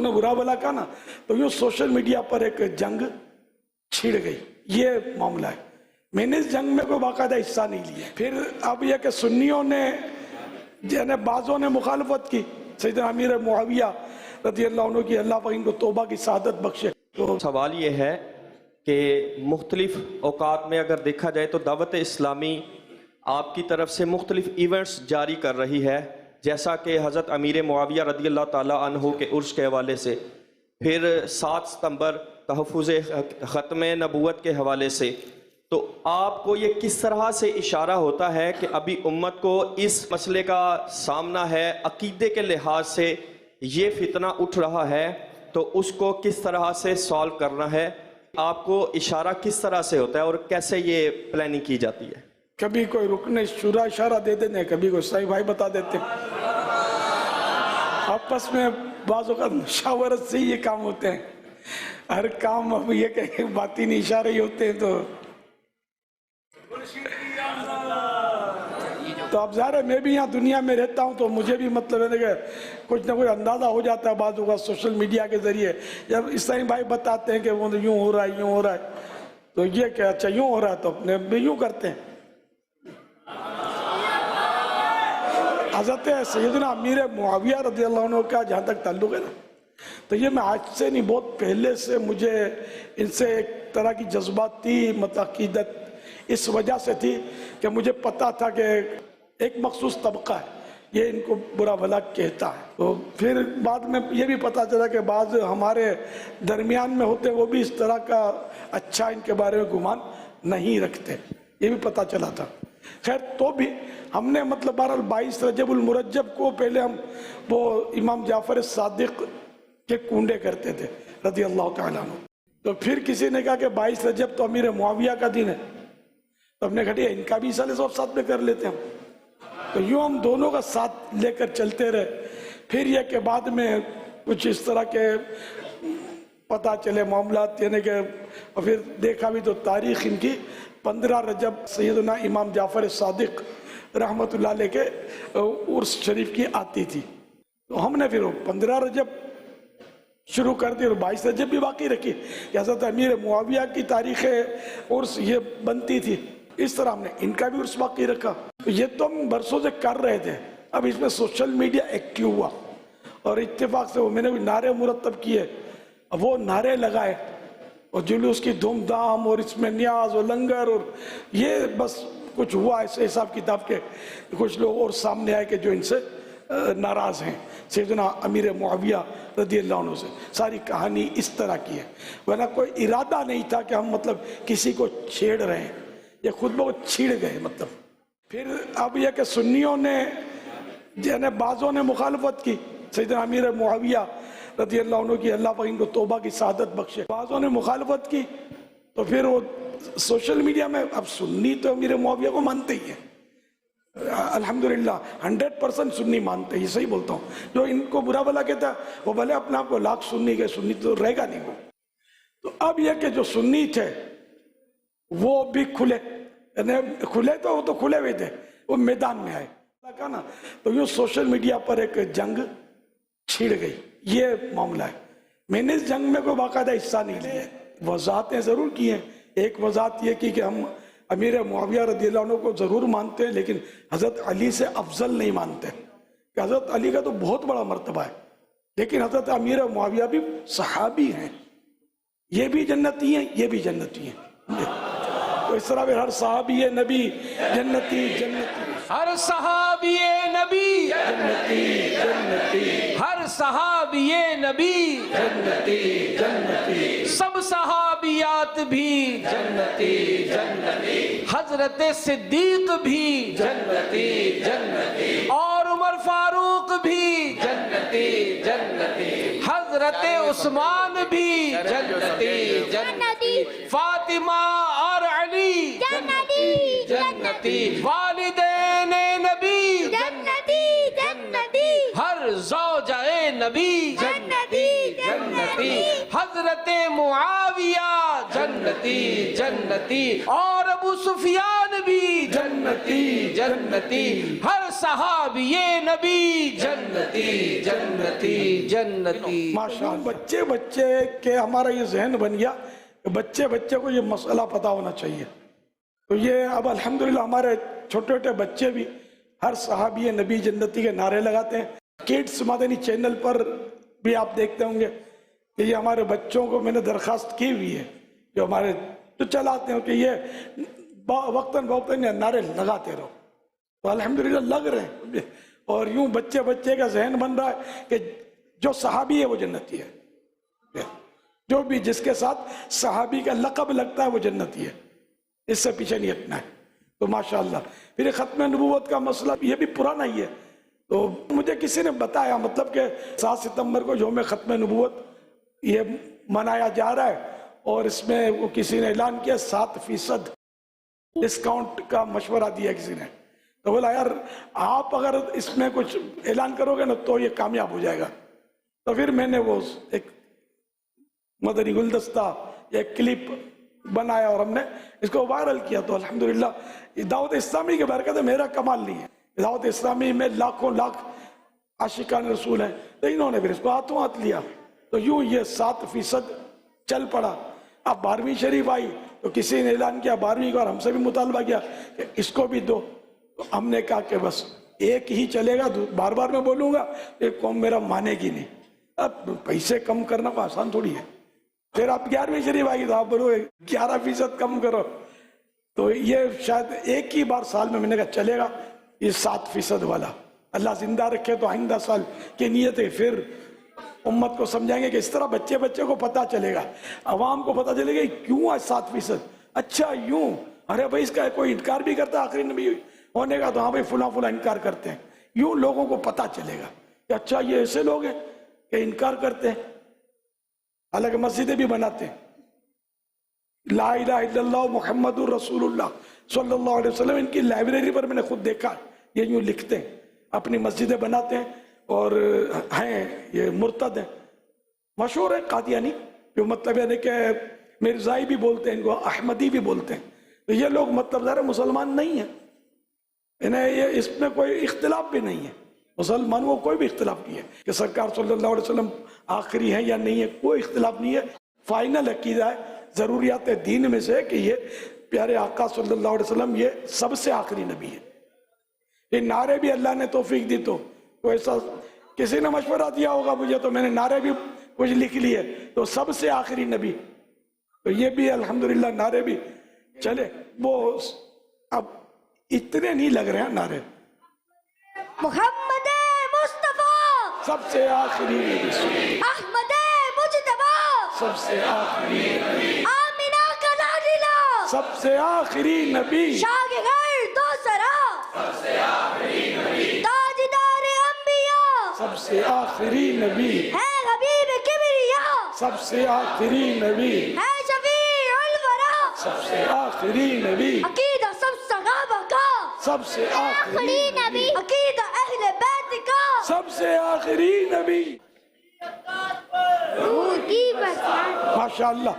ने बुरा भला कहा ना, तो यूँ सोशल मीडिया पर एक जंग छिड़ गई, ये मामला है। मैंने इस जंग में कोई बाकायदा हिस्सा नहीं लिया। फिर अब यह कि सुन्नियों ने यानी बाज़ों ने मुखालफत की, सैयदना अमीर मुआविया रज़ी अल्लाह अन्हु की, अल्लाह पाक इनको तौबा की सआदत बख्शे। तो सवाल ये है कि मुख्तलिफ औकात में अगर देखा जाए तो दावत इस्लामी आपकी तरफ से मुख्तलिफ इवेंट्स जारी कर रही है, जैसा कि हज़रत अमीर मुआविया रज़ी अल्लाह ताला अन्हु के उर्स के हवाले से, फिर 7 सितंबर तहफ़्फ़ुज़ ख़त्म नबूवत के हवाले से। तो आपको ये किस तरह से इशारा होता है कि अभी उम्मत को इस मसले का सामना है, अकीदे के लिहाज से ये फितना उठ रहा है, तो उसको किस तरह से सॉल्व करना है, आपको इशारा किस तरह से होता है और कैसे ये प्लानिंग की जाती है? कभी कोई रुकने शुरा इशारा दे देते हैं, कभी कोई सही भाई बता देते हैं। आपस में बाज़ों का मुशावरत से ये काम होते हैं, हर काम अब ये कहें बात ही नहीं, इशारे ही होते हैं। तो अब ज़ाहिर है मैं भी यहाँ दुनिया में रहता हूँ, तो मुझे भी मतलब है कि कुछ ना कुछ अंदाज़ा हो जाता है बाज़ों का सोशल मीडिया के ज़रिए। जब इस्लामी भाई बताते हैं कि वो यूँ हो रहा है, यूँ हो रहा है, तो ये क्या अच्छा यूँ हो रहा है, तो अपने भी यूँ करते हैं। हज़रत सैयदना अमीर मुआविया रज़ी अल्लाह अन्हु का जहाँ तक ताल्लुक़ है ना, तो ये मैं आज से नहीं, बहुत पहले से मुझे इनसे एक तरह की जज्बाती मतलब अक़ीदत इस वजह से थी कि मुझे पता था कि एक मखसूस तबका है ये इनको बुरा भला कहता है। तो फिर बाद में ये भी पता चला कि बाज़ हमारे दरमियान में होते वो भी इस तरह का अच्छा इनके बारे में गुमान नहीं रखते, ये भी पता चला था। खैर तो भी हमने मतलब बहरहाल 22 रजबुल मुरज्जब को पहले हम वो इमाम जाफ़र सादिक के कूंडे करते थे रज़ी अल्लाह तआला अन्हु। तो फिर किसी ने कहा कि 22 रजब तो अमीर मुआविया का दिन है, तो हमने कहा इनका भी साले सब साथ में कर लेते हैं। तो यूँ हम दोनों का साथ लेकर चलते रहे। फिर यह के बाद में कुछ इस तरह के पता चले मामलात, यानी कि और फिर देखा भी तो तारीख़ इनकी 15 रजब सैयदना इमाम जाफ़र सादिक रहमतुल्लाह अलैह के उर्स शरीफ की आती थी। तो हमने फिर 15 रजब शुरू कर दी और 22 रजब भी बाकी रखी कि हज़रत अमीर मुआविया की तारीख़ उर्स ये बनती थी। इस तरह हमने इनका भी उर्स बाकी रखा। तो ये तो हम बरसों से कर रहे थे। अब इसमें सोशल मीडिया एक्टिव हुआ और इत्तेफाक से वो मैंने भी नारे मुरतब किए, वो नारे लगाए और जुलूस की धूमधाम और इसमें न्याज और लंगर, और ये बस कुछ हुआ ऐसे हिसाब किताब के कुछ लोग और सामने आए कि जो इनसे नाराज़ हैं सैयदना अमीर मुआविया रज़ी अल्लाह अन्हु से। सारी कहानी इस तरह की है, वरना कोई इरादा नहीं था कि हम मतलब किसी को छेड़ रहे हैं, ये खुद बहुत छिड़ गए मतलब। फिर अब यह कि सुन्नियों ने यानी बाज़ों ने मुखालफत की, सैयदना अमीर मुआविया रज़ी अल्लाह अन्हु की, अल्लाह पाक इनको तौबा की सआदत बख्शे। बाज़ों ने मुखालफत की, तो फिर वो सोशल मीडिया में अब सुन्नी तो अमीर मुआविया को मानते ही हैं, अल्हम्दुलिल्लाह 100% सुन्नी मानते, ये सही बोलता हूँ। जो इनको बुरा भला कहता है वो भले अपने आप को लाख सुन्नी के, सुन्नी तो रहेगा नहीं वो। तो अब यह कि जो सुन्नी थे वो भी खुले तो वो तो खुले हुए थे, वो मैदान में आए कहा ना, तो यूँ सोशल मीडिया पर एक जंग छिड़ गई, ये मामला है। मैंने इस जंग में कोई बाकायदा हिस्सा नहीं लिया। वजाहतें ज़रूर की हैं। एक वजाहत ये की कि हम अमीर मुआविया रज़ी अल्लाह अन्हु को ज़रूर मानते हैं, लेकिन हज़रत अली से अफजल नहीं मानते कि हज़रत अली का तो बहुत बड़ा मर्तबा है, लेकिन हज़रत अमीर मुआविया भी सहाबी हैं, ये भी जन्नती हैं, ये भी जन्नती हैं। तो इस तरह हर सहाबी नबी जन्नती जन्नती, हर सहाबी नबी जन्नती जन्नती, हर सहाबी नबी जन्नती जन्नती, सब सहाबियात भी जन्नती जन्नती, हजरत सिद्दीक भी जन्नती जन्नती, और उमर फारूक भी जन्नती जन्नती, हजरत उस्मान भी जन्नती जन्नती, फातिमा और अली जन्नती जन्नती, वालिदैन नबी जन्नती जन्नती, हर ज़ौजाए नबी जन्नती जन्नती, हजरत मुआविया जन्नती जन्नती और अबू सुफियान भी जन्नती जन्नती, हर صحابی نبی جنتی جنتی جنتی. ماشاء اللہ. بچے بچے کے ہمارا یہ ذہن بن گیا کہ بچے بچے کو یہ مسئلہ پتا ہونا چاہیے. تو یہ اب الحمدللہ ہمارے چھوٹے چھوٹے بچے بھی ہر صحابی نبی جنتی کے نعرے لگاتے ہیں. کڈس مدنی چینل پر بھی آپ دیکھتے ہوں گے کہ یہ ہمارے بچوں کو میں نے درخواست کی ہوئی ہے جو ہمارے تو چلاتے ہیں کہ یہ وقتاً فوقتاً نعرے لگاتے رہو. تو الحمدللہ لگ رہے ہیں اور یوں بچے بچے کا ذہن بن رہا ہے کہ جو صحابی ہے وہ جنتی ہے. جو بھی جس کے ساتھ صحابی کا لقب لگتا ہے وہ جنتی ہے. اس سے پیچھے نہیں ہٹنا ہے. تو ماشاءاللہ پھر یہ ختم نبوت کا مسئلہ یہ بھی پرانا ہی ہے. تو مجھے کسی نے بتایا مطلب کہ 7 ستمبر کو یوم ختم نبوت یہ منایا جا رہا ہے اور اس میں وہ کسی نے اعلان کیا 7% ڈسکاؤنٹ کا مشورہ دیا کسی نے. تو بولا یار آپ اگر اس میں کچھ اعلان کرو گے نا تو یہ کامیاب ہو جائے گا. تو پھر میں نے وہ ایک مدنی گلدستہ ایک کلپ بنایا اور ہم نے اس کو وائرل کیا. تو الحمدللہ دعوت اسلامی کے برکت میرا کمال نہیں ہے. دعوت اسلامی میں لاکھوں لاکھ عاشقان رسول ہیں تو انہوں نے پھر اس کو ہاتھوں ہاتھ لیا. تو یوں یہ 7% چل پڑا. اب 12ویں شریف آئی تو کسی نے اعلان کیا 12ویں کا اور ہم سے بھی مطالبہ کیا کہ اس کو بھی دو. تو ہم نے کہا کہ بس ایک ہی چلے گا. بار بار میں بولوں گا ایک قوم میرا مانے گی نہیں. اب پیسے کم کرنا کو آسان تھوڑی ہے. پھر آپ 11ویں شریف آئی تو آپ بولو 11% کم کرو. تو یہ شاید ایک ہی بار سال میں نے کہا چلے گا یہ 7% والا. اللہ زندہ رکھے تو آئندہ سال کی نیت ہے پھر امت کو سمجھائیں گے کہ اس طرح بچے بچے کو پتہ چلے گا, عوام کو پتہ چلے گا کیوں آج 7%. اچھا یوں ارے بھائی اس کا کوئی انکار بھی کرتا آخری نبی ہونے کا تو ہاں بھائی فلاں فلاں انکار کرتے ہیں. یوں لوگوں کو پتہ چلے گا کہ اچھا یہ ایسے لوگ ہیں کہ انکار کرتے ہیں. حالانکہ مسجدیں بھی بناتے ہیں. لا الہ الا اللہ محمد الرسول اللہ صلی اللہ علیہ وسلم ان کی لائبریری پر میں نے خود دیکھا یہ یوں لکھتے ہیں. اپنی مسجدیں بناتے ہیں اور ہیں یہ مرتد ہیں. مشہور ہے قادیانی جو مطلب ہے کہ مرزائی بھی بولتے ہیں ان کو احمدی بھی بولتے ہیں. تو یہ لوگ مطلب ظاہر مسلمان نہیں ہیں. انہیں یہ اس میں کوئی اختلاف بھی نہیں ہے. مسلمانوں کو کوئی بھی اختلاف نہیں ہے کہ سرکار صلی اللہ علیہ وسلم آخری ہیں یا نہیں ہے. کوئی اختلاف نہیں ہے. فائنل عقیدہ ہے ضروریات دین میں سے کہ یہ پیارے آقا صلی اللہ علیہ وسلم یہ سب سے آخری نبی ہے. یہ نعرے بھی اللہ نے توفیق دی تو ایسا کسی نے مشورہ دیا ہوگا مجھے تو میں نے نعرے بھی کچھ لکھ لیے تو سب سے آخری نبی. تو یہ بھی الحمدللہ نعرے بھی چلے. وہ اب اتنے نہیں لگ رہے ہیں نعرے. محمد مصطفیٰ سب سے آخری نبی, احمد مجتبی سب سے آخری نبی, آمینہ کا لاڈلا سب سے آخری نبی, شاگرد دوسرا سب سے آخری نبی, تاجدار انبیاء سب سے آخری نبی, ہے حبیب کبریا سب سے آخری نبی, ہے شفیع الورا سب سے آخری نبی, عقیدہ سب صحابہ کا سب سے آخری نبی, عقیدہ اہل بیت کا سب سے آخری نبی. روح کی برکات. ماشاءاللہ.